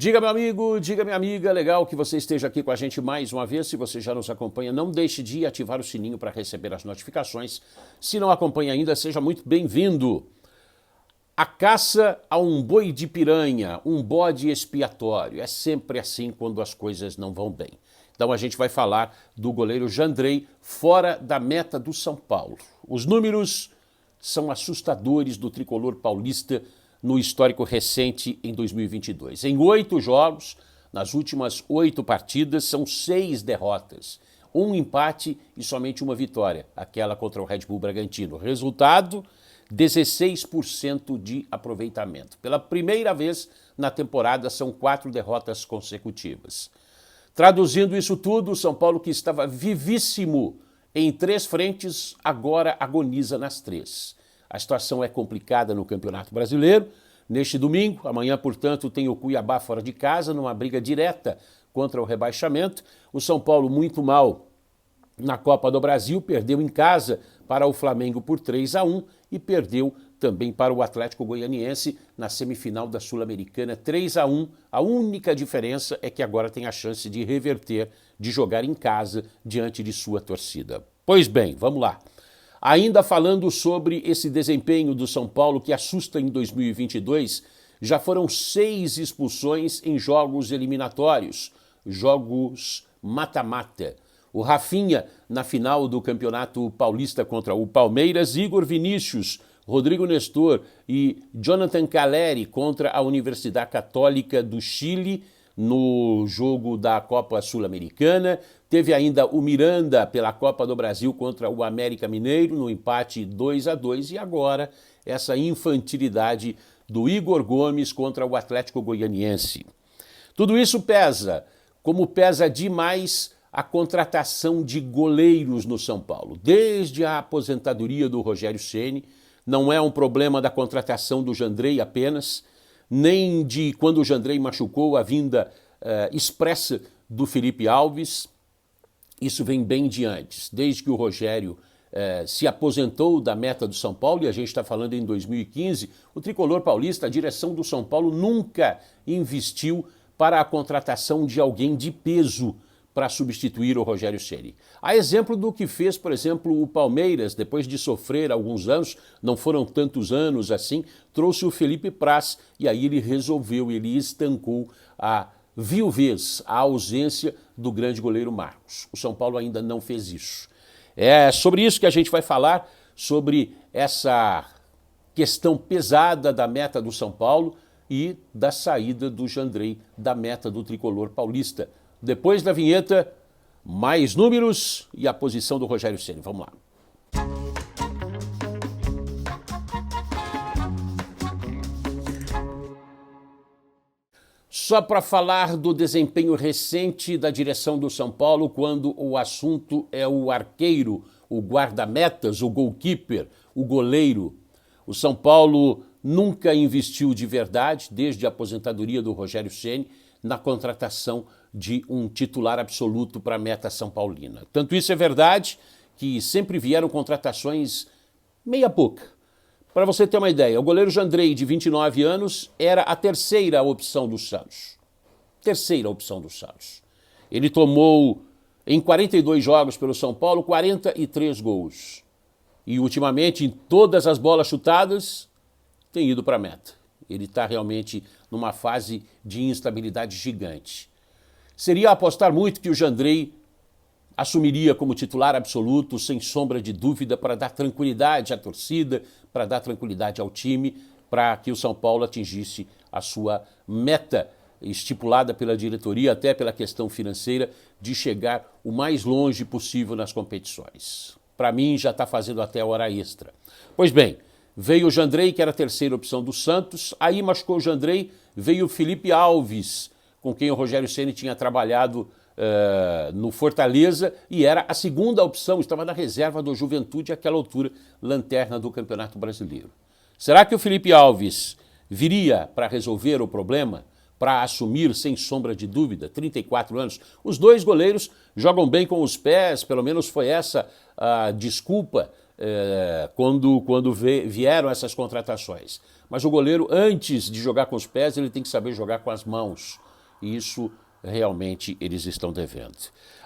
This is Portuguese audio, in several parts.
Diga, meu amigo, diga, minha amiga, legal que você esteja aqui com a gente mais uma vez. Se você já nos acompanha, não deixe de ativar o sininho para receber as notificações. Se não acompanha ainda, seja muito bem-vindo. A caça a um boi de piranha, um bode expiatório. É sempre assim quando as coisas não vão bem. Então a gente vai falar do goleiro Jandrei fora da meta do São Paulo. Os números são assustadores do tricolor paulista no histórico recente em 2022. Em 8 jogos, nas últimas 8 partidas, são 6 derrotas, 1 empate e somente uma vitória, aquela contra o Red Bull Bragantino. Resultado, 16% de aproveitamento. Pela primeira vez na temporada, são 4 derrotas consecutivas. Traduzindo isso tudo, o São Paulo, que estava vivíssimo em 3 frentes, agora agoniza nas 3. A situação é complicada no Campeonato Brasileiro. Neste domingo, amanhã, portanto, tem o Cuiabá fora de casa, numa briga direta contra o rebaixamento. O São Paulo muito mal na Copa do Brasil, perdeu em casa para o Flamengo por 3-1 e perdeu também para o Atlético Goianiense na semifinal da Sul-Americana 3-1. A única diferença é que agora tem a chance de reverter, de jogar em casa diante de sua torcida. Pois bem, vamos lá. Ainda falando sobre esse desempenho do São Paulo que assusta em 2022, já foram 6 expulsões em jogos eliminatórios, jogos mata-mata. O Rafinha na final do Campeonato Paulista contra o Palmeiras, Igor Vinícius, Rodrigo Nestor e Jonathan Calleri contra a Universidade Católica do Chile no jogo da Copa Sul-Americana. Teve ainda o Miranda pela Copa do Brasil contra o América Mineiro no empate 2-2 e agora essa infantilidade do Igor Gomes contra o Atlético Goianiense. Tudo isso pesa, como pesa demais a contratação de goleiros no São Paulo. Desde a aposentadoria do Rogério Ceni, não é um problema da contratação do Jandrei apenas, nem de quando o Jandrei machucou a vinda expressa do Felipe Alves. Isso vem bem de antes, desde que o Rogério se aposentou da meta do São Paulo, e a gente está falando em 2015, o tricolor paulista, a direção do São Paulo nunca investiu para a contratação de alguém de peso para substituir o Rogério Ceni. A exemplo do que fez, por exemplo, o Palmeiras, depois de sofrer alguns anos, não foram tantos anos assim, trouxe o Felipe Praz e aí ele resolveu, ele estancou a viuvez, a ausência do grande goleiro Marcos. O São Paulo ainda não fez isso. É sobre isso que a gente vai falar, sobre essa questão pesada da meta do São Paulo e da saída do Jandrei da meta do tricolor paulista. Depois da vinheta, mais números e a posição do Rogério Ceni. Vamos lá. Só para falar do desempenho recente da direção do São Paulo, quando o assunto é o arqueiro, o guarda-metas, o goalkeeper, o goleiro. O São Paulo nunca investiu de verdade, desde a aposentadoria do Rogério Ceni, na contratação de um titular absoluto para a meta São Paulina. Tanto isso é verdade que sempre vieram contratações meia boca. Para você ter uma ideia, o goleiro Jandrei, de 29 anos, era a terceira opção do Santos. Terceira opção do Santos. Ele tomou, em 42 jogos pelo São Paulo, 43 gols. E, ultimamente, em todas as bolas chutadas, tem ido para a meta. Ele está realmente numa fase de instabilidade gigante. Seria apostar muito que o Jandrei assumiria como titular absoluto, sem sombra de dúvida, para dar tranquilidade à torcida, para dar tranquilidade ao time, para que o São Paulo atingisse a sua meta estipulada pela diretoria, até pela questão financeira, de chegar o mais longe possível nas competições. Para mim, já está fazendo até hora extra. Pois bem, veio o Jandrei, que era a terceira opção do Santos, aí machucou o Jandrei, veio o Felipe Alves, com quem o Rogério Ceni tinha trabalhado no Fortaleza e era a segunda opção, estava na reserva do Juventude àquela altura, lanterna do Campeonato Brasileiro. Será que o Felipe Alves viria para resolver o problema, para assumir sem sombra de dúvida, 34 anos? Os dois goleiros jogam bem com os pés, pelo menos foi essa a desculpa quando vieram essas contratações. Mas o goleiro, antes de jogar com os pés, ele tem que saber jogar com as mãos. e isso realmente eles estão devendo.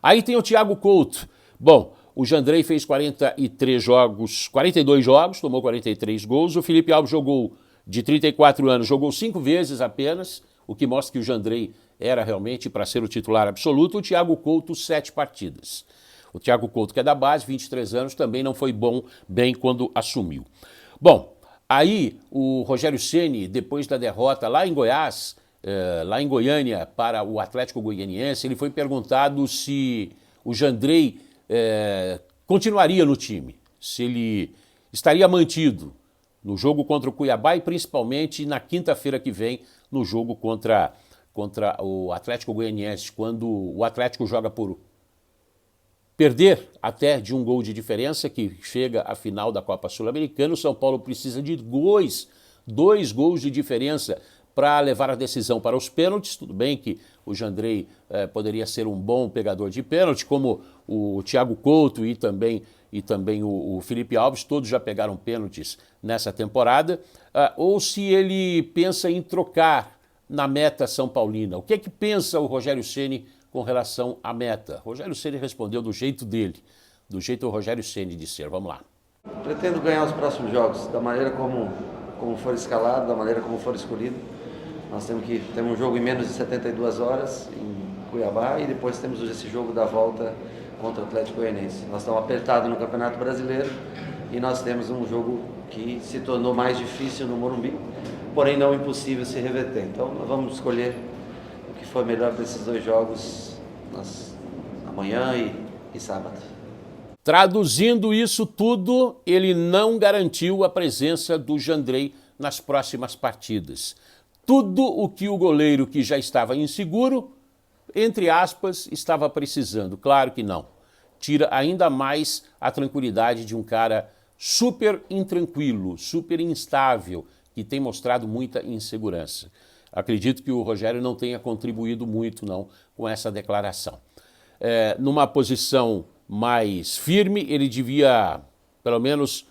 Aí tem o Thiago Couto. Bom, o Jandrei fez 42 jogos, tomou 43 gols. O Felipe Alves jogou, de 34 anos, jogou 5 vezes apenas, o que mostra que o Jandrei era realmente para ser o titular absoluto. O Thiago Couto, 7 partidas. O Thiago Couto, que é da base, 23 anos, também não foi bem quando assumiu. Bom, aí o Rogério Ceni, depois da derrota lá em Goiás, lá em Goiânia, para o Atlético Goianiense, ele foi perguntado se o Jandrei continuaria no time, se ele estaria mantido no jogo contra o Cuiabá e principalmente na quinta-feira que vem no jogo contra o Atlético Goianiense, quando o Atlético joga por perder até de 1 gol de diferença, que chega à final da Copa Sul-Americana. O São Paulo precisa de dois gols de diferença para levar a decisão para os pênaltis. Tudo bem que o Jandrei poderia ser um bom pegador de pênalti, como o Thiago Couto e também o Felipe Alves, todos já pegaram pênaltis nessa temporada, ou se ele pensa em trocar na meta São Paulina. O que é que pensa o Rogério Ceni com relação à meta? Rogério Ceni respondeu do jeito dele, do jeito o Rogério Ceni de ser. Vamos lá. Pretendo ganhar os próximos jogos, da maneira como for escalado, da maneira como for escolhido. Nós temos um jogo em menos de 72 horas em Cuiabá e depois temos esse jogo da volta contra o Atlético Goianiense. Nós estamos apertados no Campeonato Brasileiro e nós temos um jogo que se tornou mais difícil no Morumbi, porém não impossível se reverter. Então nós vamos escolher o que for melhor para esses 2 jogos, amanhã e sábado. Traduzindo isso tudo, ele não garantiu a presença do Jandrei nas próximas partidas. Tudo o que o goleiro, que já estava inseguro, entre aspas, estava precisando. Claro que não. Tira ainda mais a tranquilidade de um cara super intranquilo, super instável, que tem mostrado muita insegurança. Acredito que o Rogério não tenha contribuído muito, não, com essa declaração. Numa posição mais firme, ele devia, pelo menos,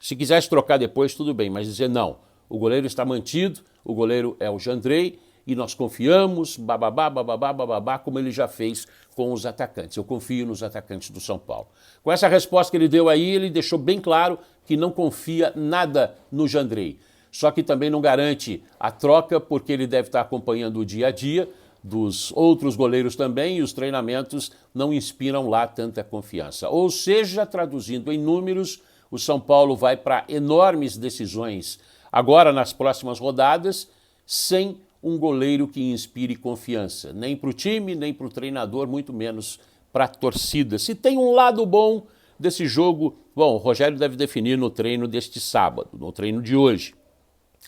se quisesse trocar depois, tudo bem, mas dizer não, o goleiro está mantido, o goleiro é o Jandrei e nós confiamos, bababá, como ele já fez com os atacantes. Eu confio nos atacantes do São Paulo. Com essa resposta que ele deu aí, ele deixou bem claro que não confia nada no Jandrei. Só que também não garante a troca, porque ele deve estar acompanhando o dia a dia dos outros goleiros também, e os treinamentos não inspiram lá tanta confiança. Ou seja, traduzindo em números, o São Paulo vai para enormes decisões agora nas próximas rodadas, sem um goleiro que inspire confiança, nem para o time, nem para o treinador, muito menos para a torcida. Se tem um lado bom desse jogo, bom, o Rogério deve definir no treino deste sábado, no treino de hoje.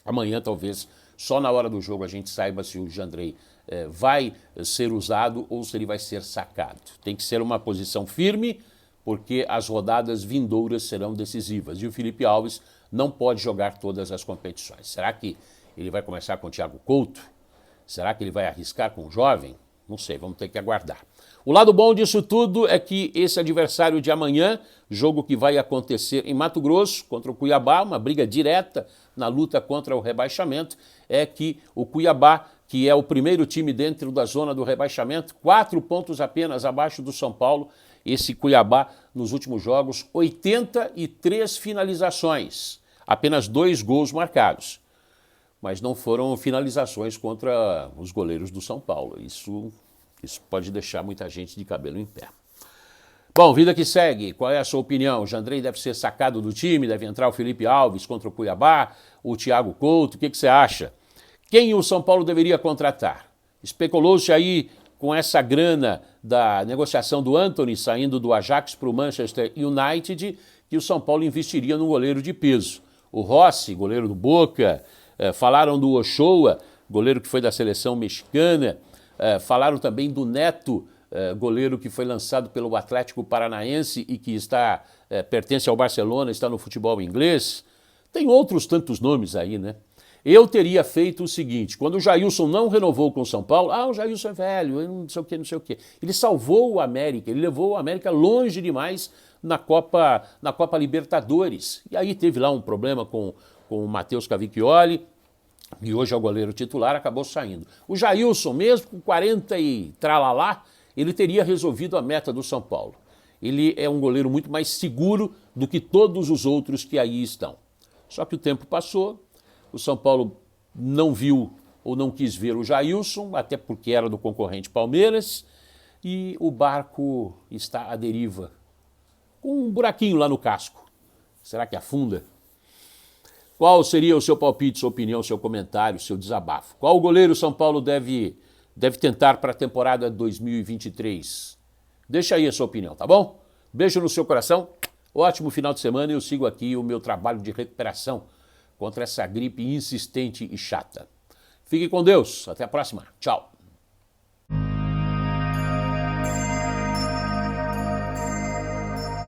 Amanhã, talvez, só na hora do jogo a gente saiba se o Jandrei vai ser usado ou se ele vai ser sacado. Tem que ser uma posição firme, porque as rodadas vindouras serão decisivas. E o Felipe Alves não pode jogar todas as competições. Será que ele vai começar com o Thiago Couto? Será que ele vai arriscar com o jovem? Não sei, vamos ter que aguardar. O lado bom disso tudo é que esse adversário de amanhã, jogo que vai acontecer em Mato Grosso contra o Cuiabá, uma briga direta na luta contra o rebaixamento, é que o Cuiabá, que é o primeiro time dentro da zona do rebaixamento, 4 pontos apenas abaixo do São Paulo, esse Cuiabá, nos últimos jogos, 83 finalizações, apenas 2 gols marcados. Mas não foram finalizações contra os goleiros do São Paulo. Isso pode deixar muita gente de cabelo em pé. Bom, vida que segue. Qual é a sua opinião? O Jandrei deve ser sacado do time, deve entrar o Felipe Alves contra o Cuiabá, o Thiago Couto, o que você acha? Quem o São Paulo deveria contratar? Especulou-se aí com essa grana da negociação do Antony saindo do Ajax para o Manchester United, que o São Paulo investiria num goleiro de peso. O Rossi, goleiro do Boca, falaram do Ochoa, goleiro que foi da seleção mexicana, falaram também do Neto, goleiro que foi lançado pelo Atlético Paranaense e que pertence ao Barcelona, está no futebol inglês. Tem outros tantos nomes aí, né? Eu teria feito o seguinte, quando o Jailson não renovou com o São Paulo, o Jailson é velho, não sei o quê, não sei o quê. Ele salvou o América, ele levou o América longe demais na Copa Libertadores. E aí teve lá um problema com o Matheus Cavicchioli, e hoje é o goleiro titular, acabou saindo. O Jailson, mesmo com 40 e tralalá, ele teria resolvido a meta do São Paulo. Ele é um goleiro muito mais seguro do que todos os outros que aí estão. Só que o tempo passou, o São Paulo não viu ou não quis ver o Jailson, até porque era do concorrente Palmeiras, e o barco está à deriva, com um buraquinho lá no casco. Será que afunda? Qual seria o seu palpite, sua opinião, seu comentário, seu desabafo? Qual goleiro São Paulo deve tentar para a temporada 2023? Deixa aí a sua opinião, tá bom? Beijo no seu coração, ótimo final de semana e eu sigo aqui o meu trabalho de recuperação contra essa gripe insistente e chata. Fique com Deus, até a próxima, tchau.